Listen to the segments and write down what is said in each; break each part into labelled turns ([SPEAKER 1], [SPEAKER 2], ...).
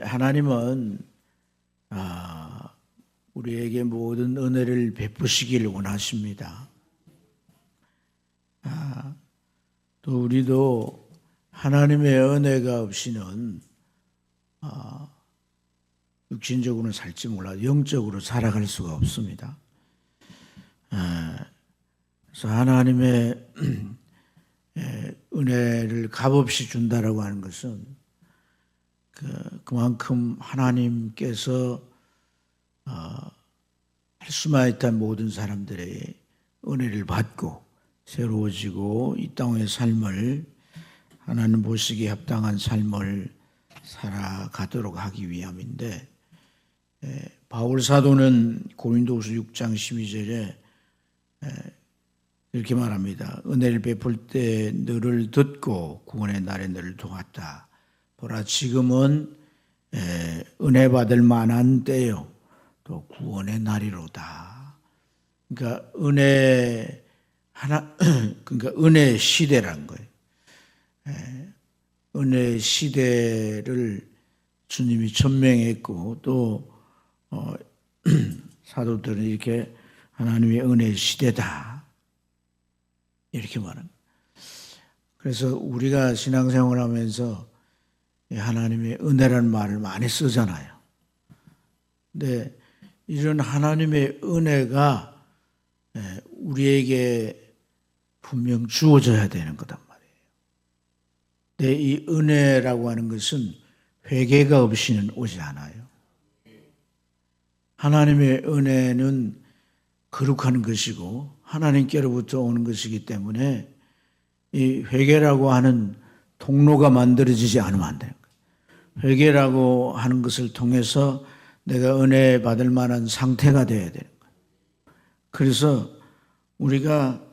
[SPEAKER 1] 하나님은 우리에게 모든 은혜를 베푸시길 원하십니다. 또 우리도 하나님의 은혜가 없이는 육신적으로는 살지 몰라도 영적으로 살아갈 수가 없습니다. 그래서 하나님의 은혜를 값없이 준다라고 하는 것은 그만큼 하나님께서 할 수만 있던 모든 사람들의 은혜를 받고 새로워지고 이 땅의 삶을 하나님 보시기에 합당한 삶을 살아가도록 하기 위함인데, 바울 사도는 고린도후서 6장 12절에 이렇게 말합니다. 은혜를 베풀 때 너를 듣고 구원의 날에 너를 도왔다. 보라, 지금은 은혜 받을 만한 때요 또 구원의 날이로다. 그러니까 은혜 시대란 거예요. 은혜 시대를 주님이 천명했고 또 사도들은 이렇게 하나님의 은혜 시대다 이렇게 말합니다. 그래서 우리가 신앙생활을 하면서 하나님의 은혜라는 말을 많이 쓰잖아요. 근데 이런 하나님의 은혜가 우리에게 분명 주어져야 되는 거단 말이에요. 근데 이 은혜라고 하는 것은 회개가 없이는 오지 않아요. 하나님의 은혜는 거룩한 것이고 하나님께로부터 오는 것이기 때문에 이 회개라고 하는 통로가 만들어지지 않으면 안 되는 거예요. 회개라고 하는 것을 통해서 내가 은혜 받을 만한 상태가 되어야 되는 거예요. 그래서 우리가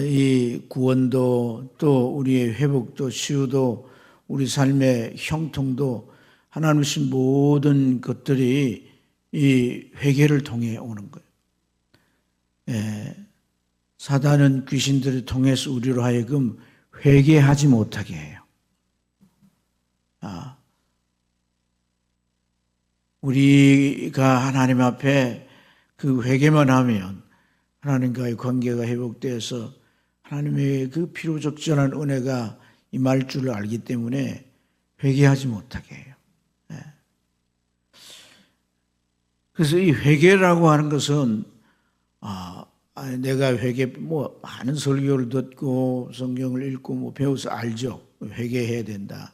[SPEAKER 1] 이 구원도 또 우리의 회복도 치유도 우리 삶의 형통도 하나님 주신 모든 것들이 이 회개를 통해 오는 거예요. 사단은 귀신들을 통해서 우리로 하여금 회개하지 못하게 해요. 우리가 하나님 앞에 그 회개만 하면 하나님과의 관계가 회복되어서 하나님의 그 필요적절한 은혜가 임할 줄을 알기 때문에 회개하지 못하게 해요. 그래서 이 회개라고 하는 것은 내가 많은 설교를 듣고 성경을 읽고 배워서 알죠. 회개해야 된다.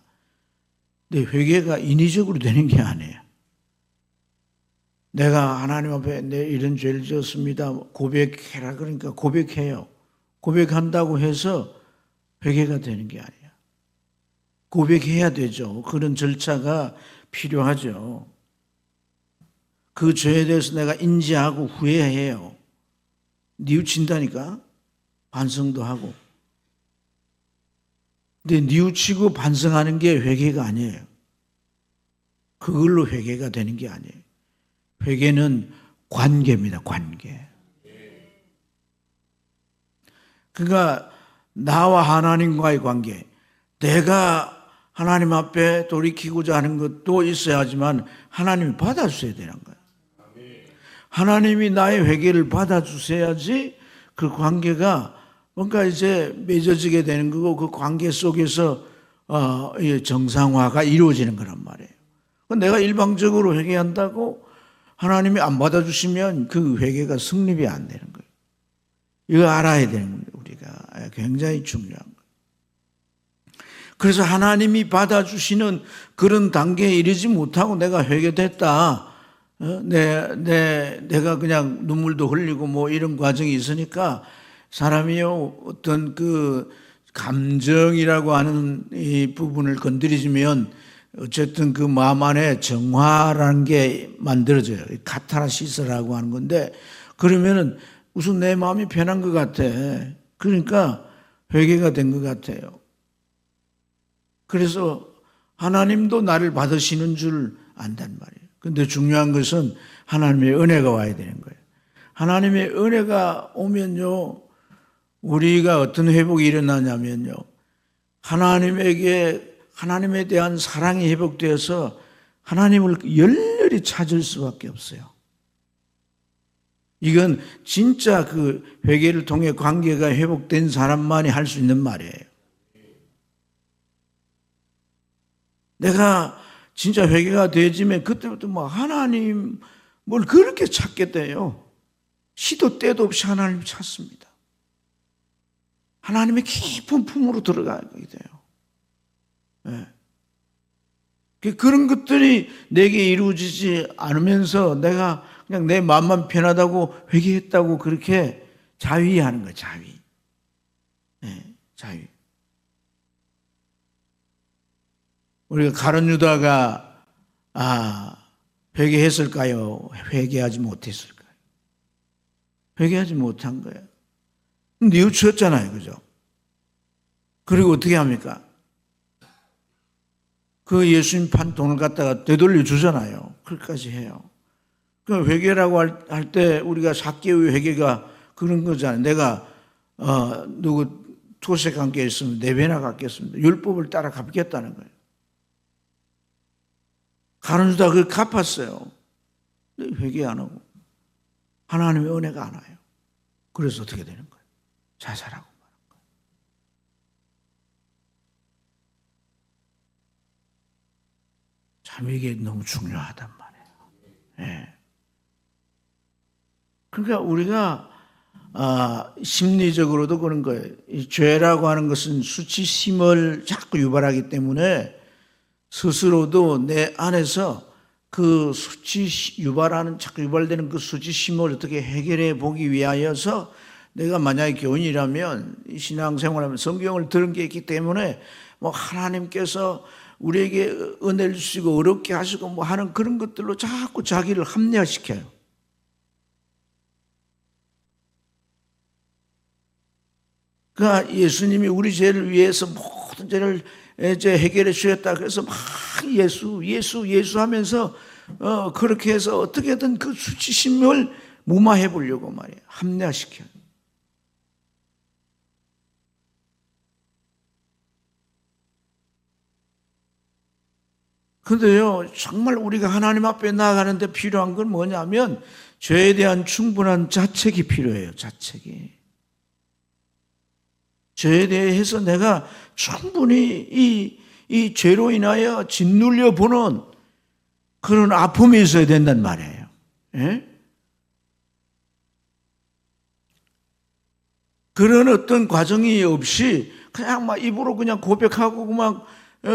[SPEAKER 1] 근데 회개가 인위적으로 되는 게 아니에요. 내가 하나님 앞에 내 이런 죄를 지었습니다. 고백해라 그러니까 고백해요. 고백한다고 해서 회개가 되는 게 아니에요. 고백해야 되죠. 그런 절차가 필요하죠. 그 죄에 대해서 내가 인지하고 후회해요. 뉘우친다니까. 반성도 하고. 근데 뉘우치고 반성하는 게 회개가 아니에요. 그걸로 회개가 되는 게 아니에요. 회개는 관계입니다. 관계. 그러니까 나와 하나님과의 관계. 내가 하나님 앞에 돌이키고자 하는 것도 있어야 하지만 하나님이 받아주셔야 되는 거예요. 하나님이 나의 회개를 받아주셔야지 그 관계가 뭔가 이제 맺어지게 되는 거고 그 관계 속에서 정상화가 이루어지는 거란 말이에요. 내가 일방적으로 회개한다고 하나님이 안 받아주시면 그 회개가 성립이 안 되는 거예요. 이거 알아야 되는 거예요. 우리가 굉장히 중요한 거예요. 그래서 하나님이 받아주시는 그런 단계에 이르지 못하고 내가 회개됐다. 내가 그냥 눈물도 흘리고 뭐 이런 과정이 있으니까 사람이요 어떤 그 감정이라고 하는 이 부분을 건드리면 어쨌든 그 마음 안에 정화라는 게 만들어져요. 카타르시스라고 하는 건데 그러면은 우선 내 마음이 변한 것 같아. 그러니까 회개가 된 것 같아요. 그래서 하나님도 나를 받으시는 줄 안단 말이에요. 근데 중요한 것은 하나님의 은혜가 와야 되는 거예요. 하나님의 은혜가 오면요, 우리가 어떤 회복이 일어나냐면요, 하나님에게 하나님에 대한 사랑이 회복되어서 하나님을 열렬히 찾을 수밖에 없어요. 이건 진짜 그 회개를 통해 관계가 회복된 사람만이 할 수 있는 말이에요. 내가 진짜 회개가 되지면 그때부터 뭐 하나님 뭘 그렇게 찾게 돼요. 시도 때도 없이 하나님 찾습니다. 하나님의 깊은 품으로 들어가게 돼요. 네. 그런 것들이 내게 이루어지지 않으면서 내가 그냥 내 마음만 편하다고 회개했다고 그렇게 자위하는 거예요. 자위. 네, 자위. 우리가 가룟 유다가 회개했을까요? 회개하지 못했을까요? 회개하지 못한 거예요. 뉘우쳤잖아요. 그죠? 그리고 어떻게 합니까? 그 예수님 판 돈을 갖다가 되돌려 주잖아요. 그렇게까지 해요. 그 회개라고 할 때 우리가 삭개의 회개가 그런 거잖아요. 내가 누구 토색 관계에 있으면 내 배나 갚겠습니다. 율법을 따라 갚겠다는 거예요. 가룟 유다 그걸 갚았어요. 회개 안 하고 하나님의 은혜가 안 와요. 그래서 어떻게 되는 거예요? 자살하고 마는 거예요. 참 이게 너무 중요하단 말이에요. 네. 그러니까 우리가 심리적으로도 그런 거예요. 이 죄라고 하는 것은 수치심을 자꾸 유발하기 때문에 스스로도 내 안에서 그 유발하는 자꾸 유발되는 그 수치심을 어떻게 해결해 보기 위하여서 내가 만약에 교인이라면 신앙생활하면 성경을 들은 게 있기 때문에 뭐 하나님께서 우리에게 은혜를 주시고 어렵게 하시고 뭐 하는 그런 것들로 자꾸 자기를 합리화시켜요. 그러니까 예수님이 우리 죄를 위해서 모든 죄를 이제 해결해 주셨다. 그래서 막 예수 하면서 그렇게 해서 어떻게든 그 수치심을 무마해 보려고 말이에요. 합리화시켜요. 근데요, 정말 우리가 하나님 앞에 나아가는데 필요한 건 뭐냐면 죄에 대한 충분한 자책이 필요해요. 자책이. 죄에 대해서 내가 충분히 이 죄로 인하여 짓눌려 보는 그런 아픔이 있어야 된단 말이에요. 예? 그런 어떤 과정이 없이 그냥 막 입으로 그냥 고백하고 막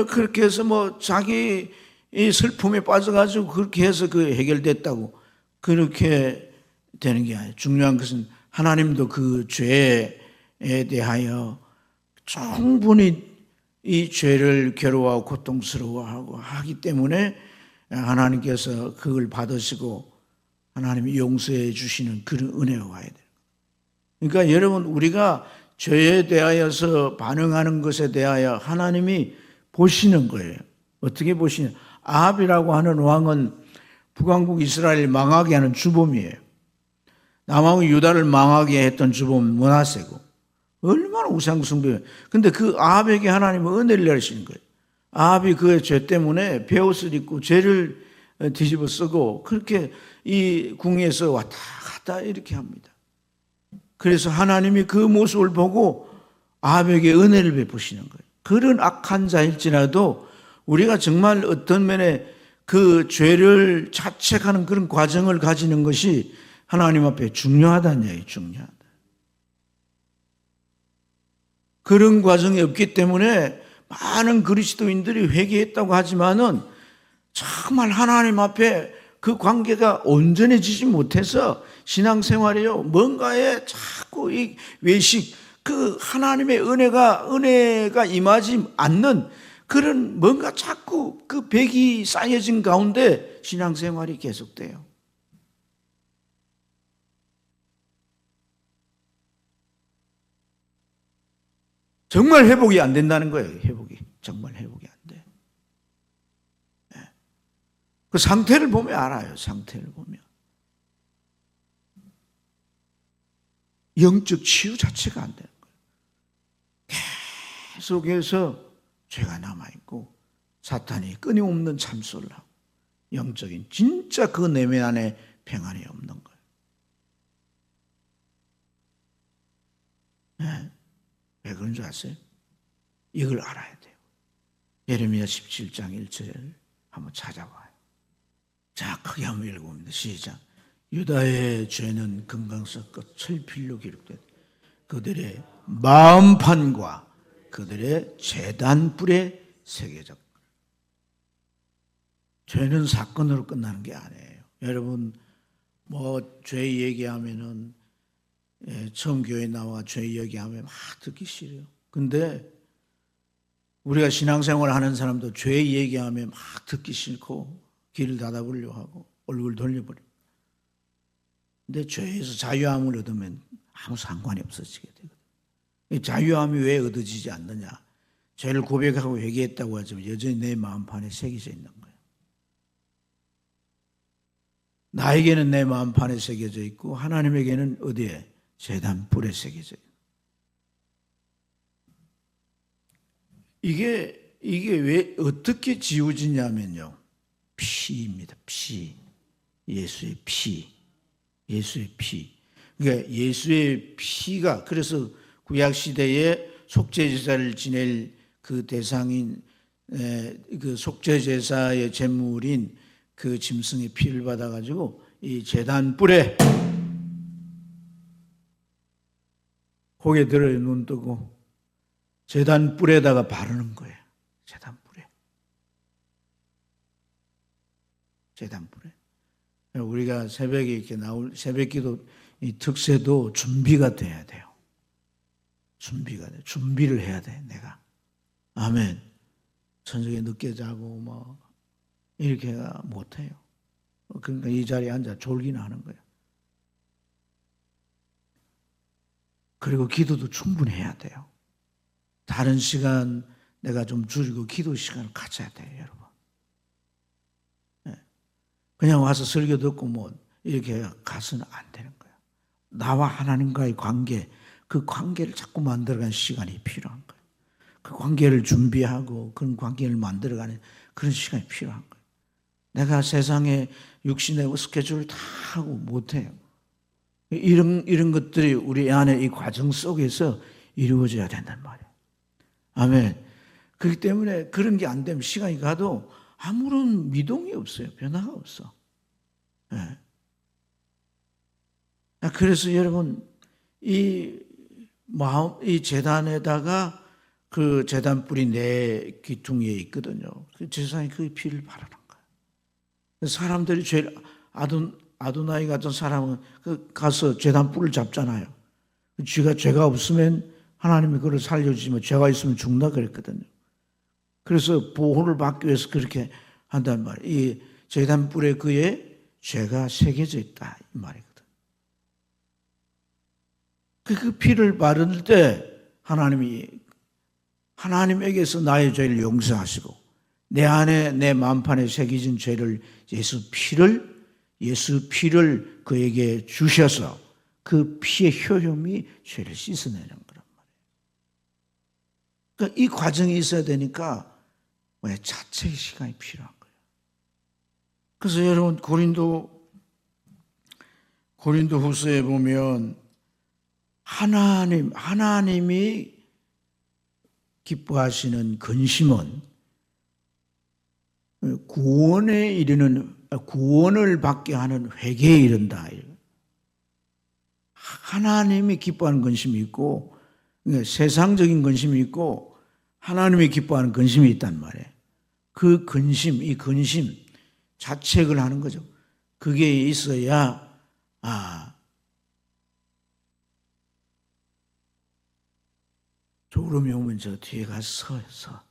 [SPEAKER 1] 그렇게 해서 뭐 자기 이 슬픔에 빠져가지고 그렇게 해서 그 해결됐다고 그렇게 되는 게 아니에요. 중요한 것은 하나님도 그 죄에 대하여 충분히 이 죄를 괴로워하고 고통스러워하고 하기 때문에 하나님께서 그걸 받으시고 하나님이 용서해 주시는 그런 은혜가 와야 돼요. 그러니까 여러분 우리가 죄에 대하여서 반응하는 것에 대하여 하나님이 보시는 거예요. 어떻게 보시냐? 아합이라고 하는 왕은 북왕국 이스라엘 망하게 하는 주범이에요. 남왕국 유다를 망하게 했던 주범은 므낫세고 얼마나 우상숭배예요. 근데 그 아합에게 하나님은 은혜를 내리시는 거예요. 아합이 그의 죄 때문에 베옷을 입고 죄를 뒤집어 쓰고 그렇게 이 궁에서 왔다 갔다 이렇게 합니다. 그래서 하나님이 그 모습을 보고 아합에게 은혜를 베푸시는 거예요. 그런 악한 자일지라도 우리가 정말 어떤 면에 그 죄를 자책하는 그런 과정을 가지는 것이 하나님 앞에 중요하다는 얘기예요. 중요하다. 그런 과정이 없기 때문에 많은 그리스도인들이 회개했다고 하지만은 정말 하나님 앞에 그 관계가 온전해지지 못해서 신앙생활이요 뭔가에 자꾸 이 외식 그 하나님의 은혜가 임하지 않는 그런 뭔가 자꾸 그 벽이 쌓여진 가운데 신앙생활이 계속돼요. 정말 회복이 안 된다는 거예요. 정말 회복이 안 돼. 그 상태를 보면 알아요. 상태를 보면 영적 치유 자체가 안 되는 거예요. 계속해서 죄가 남아있고 사탄이 끊임없는 참소를 하고 영적인 진짜 그 내면 안에 평안이 없는 거예요. 네. 왜 그런 줄 아세요? 이걸 알아야 돼요. 예레미야 17장 1절을 한번 찾아봐요. 자, 크게 한번 읽어봅니다. 시작. 유다의 죄는 금강석 끝을 필로 기록된 그들의 마음판과 그들의 제단불에 새겨졌다. 죄는 사건으로 끝나는 게 아니에요. 여러분, 죄 얘기하면은 처음 교회 나와 죄 얘기하면 막 듣기 싫어요. 근데 우리가 신앙생활 하는 사람도 죄 얘기하면 막 듣기 싫고 귀를 닫아보려고 하고 얼굴 돌려버려요. 근데 죄에서 자유함을 얻으면 아무 상관이 없어지게 되거든요. 자유함이 왜 얻어지지 않느냐? 죄를 고백하고 회개했다고 하지만 여전히 내 마음판에 새겨져 있는 거예요. 나에게는 내 마음판에 새겨져 있고 하나님에게는 어디에? 제단불에 새겨져 있어요. 이게 왜 어떻게 지워지냐면요. 피입니다. 피. 예수의 피. 예수의 피. 그러니까 예수의 피가 그래서 구약 시대에 속죄제사를 지낼 그 대상인 그 속죄제사의 제물인 그 짐승의 피를 받아가지고 이 제단불에 고개 들어 눈 뜨고 제단불에다가 바르는 거예요. 제단불에. 제단불에. 우리가 새벽에 이렇게 나올 새벽기도 이 특세도 준비가 돼야 돼요. 준비가 돼. 준비를 해야 돼. 내가. 아멘. 저녁에 늦게 자고 뭐 이렇게 못해요. 그러니까 이 자리에 앉아 졸기나 하는 거예요. 그리고 기도도 충분히 해야 돼요. 다른 시간 내가 좀 줄이고 기도 시간을 가져야 돼요, 여러분. 그냥 와서 설교 듣고 뭐 이렇게 가서는 안 되는 거예요. 나와 하나님과의 관계, 그 관계를 자꾸 만들어가는 시간이 필요한 거예요. 그 관계를 준비하고 그런 관계를 만들어가는 그런 시간이 필요한 거예요. 내가 세상에 육신의 스케줄을 다 하고 못해요. 이런 것들이 우리 안에 이 과정 속에서 이루어져야 된단 말이에요. 아멘. 그렇기 때문에 그런 게 안 되면 시간이 가도 아무런 미동이 없어요. 변화가 없어. 네. 그래서 여러분, 이 재단에다가 그 재단불이 내 귀퉁이에 있거든요. 그 재산이 그 피를 바르는 거예요. 사람들이 제일 아도나이 같은 사람은 가서 재단불을 잡잖아요. 죄가 없으면 하나님이 그걸 살려주지만 죄가 있으면 죽나 그랬거든요. 그래서 보호를 받기 위해서 그렇게 한단 말이에요. 이 재단불에 그의 죄가 새겨져 있다 이 말이거든. 그 피를 바를 때 하나님에게서 나의 죄를 용서하시고 내 안에 내 마음판에 새겨진 죄를 예수 피를 그에게 주셔서 그 피의 효용이 죄를 씻어내는 거란 말이에요. 그러니까 이 과정이 있어야 되니까 자체의 시간이 필요한 거예요. 그래서 여러분 고린도 후서에 보면 하나님이 기뻐하시는 근심은 구원을 받게 하는 회개에 이른다. 하나님이 기뻐하는 근심이 있고 세상적인 근심이 있고 하나님이 기뻐하는 근심이 있단 말이에요. 그 근심, 이 근심 자책을 하는 거죠. 그게 있어야 졸음이 오면 저 뒤에 가서 서.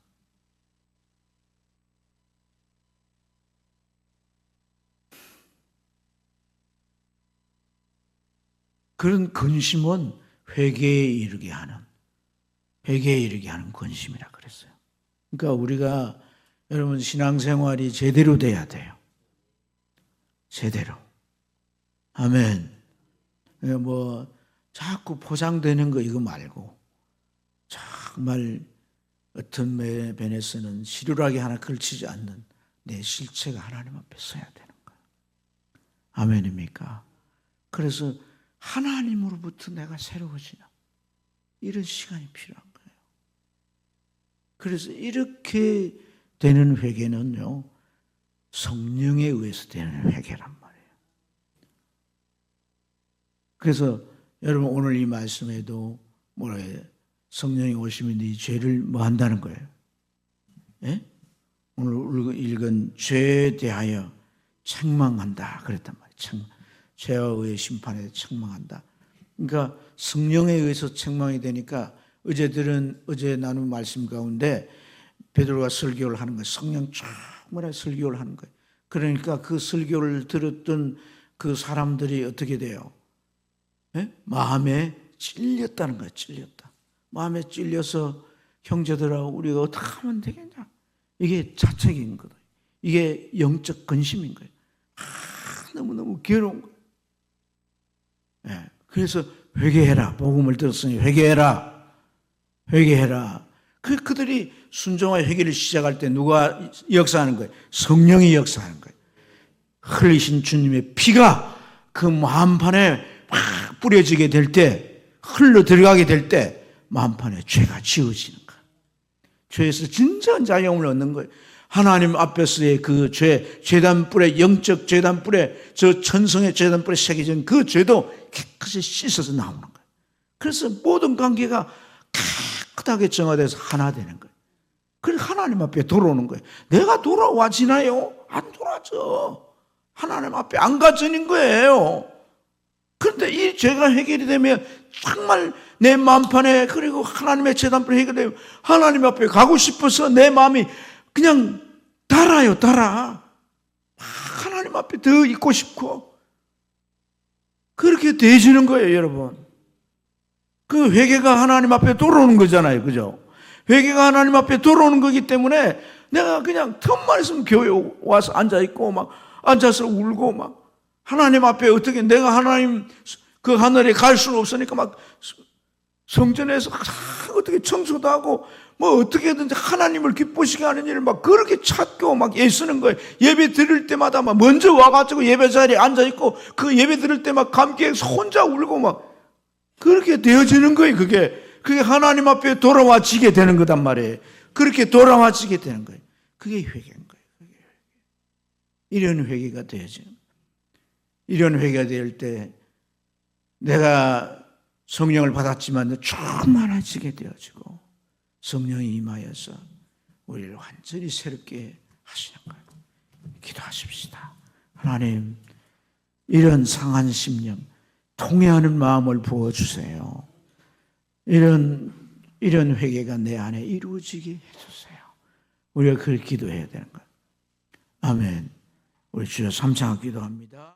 [SPEAKER 1] 그런 근심은 회개에 이르게 하는 근심이라 그랬어요. 그러니까 우리가 여러분 신앙생활이 제대로 돼야 돼요. 제대로. 아멘. 자꾸 포장되는 거 이거 말고 정말 어떤 면에서는 시루라기 하나 걸치지 않는 내 실체가 하나님 앞에 서야 되는 거예요. 아멘입니까? 그래서 하나님으로부터 내가 새로워지는 이런 시간이 필요한 거예요. 그래서 이렇게 되는 회개는요, 성령에 의해서 되는 회개란 말이에요. 그래서 여러분 오늘 이 말씀에도 뭐라 해요? 성령이 오시면 네 죄를 뭐 한다는 거예요? 예? 오늘 읽은 죄에 대하여 책망한다 그랬단 말이에요. 죄와 의의 심판에 책망한다. 그러니까 성령에 의해서 책망이 되니까 어제 나눈 말씀 가운데 베드로가 설교를 하는 거예요. 성령 충만하게 설교를 하는 거예요. 그러니까 그 설교를 들었던 그 사람들이 어떻게 돼요? 예? 마음에 찔렸다는 거예요. 찔렸다. 마음에 찔려서 형제들아 우리가 어떻게 하면 되겠냐? 이게 자책인 거다. 이게 영적 근심인 거예요. 너무너무 괴로운 거예요. 예. 그래서 회개해라. 복음을 들었으니 회개해라. 회개해라. 그들이 순종과 회개를 시작할 때 누가 역사하는 거예요? 성령이 역사하는 거예요. 흘리신 주님의 피가 그 마음판에 막 뿌려지게 될 때, 흘러 들어가게 될 때 마음판에 죄가 지워지는 거예요. 죄에서 진정한 자유함을 얻는 거예요. 하나님 앞에서의 그 죄, 죄단불에, 영적 죄단불에, 저 천성의 죄단불에 새겨진 그 죄도 깨끗이 씻어서 나오는 거예요. 그래서 모든 관계가 깨끗하게 정화돼서 하나 되는 거예요. 그래서 하나님 앞에 돌아오는 거예요. 내가 돌아와지나요? 안 돌아져. 하나님 앞에 안 가져는 거예요. 그런데 이 죄가 해결이 되면 정말 내 마음판에 그리고 하나님의 재단불이 해결되면 하나님 앞에 가고 싶어서 내 마음이 그냥 달아요. 달아. 하나님 앞에 더 있고 싶고 그렇게 되어지는 거예요. 여러분. 그 회개가 하나님 앞에 돌아오는 거잖아요. 그죠? 회개가 하나님 앞에 돌아오는 거기 때문에 내가 그냥 틈만 있으면 교회 와서 앉아있고 막 앉아서 울고 막 하나님 앞에 어떻게 내가 하나님 그 하늘에 갈 수는 없으니까 막 성전에서 어떻게 청소도 하고 뭐 어떻게든지 하나님을 기쁘시게 하는 일을 막 그렇게 찾고 막 애쓰는 거예요. 예배 드릴 때마다 막 먼저 와가지고 예배 자리에 앉아있고 그 예배 드릴 때 막 감기에서 혼자 울고 막 그렇게 되어지는 거예요. 그게 하나님 앞에 돌아와지게 되는 거단 말이에요. 그렇게 돌아와지게 되는 거예요. 그게 회개인 거예요. 그게 회개. 이런 회개가 되어지는 거예요. 이런 회개가 될 때 내가 성령을 받았지만 충만해지게 되어지고 성령이 임하여서 우리를 완전히 새롭게 하시는 거예요. 기도하십시다. 하나님, 이런 상한 심령, 통회하는 마음을 부어주세요. 이런 회개가 내 안에 이루어지게 해주세요. 우리가 그걸 기도해야 되는 거예요. 아멘. 우리 주여 삼창 기도합니다.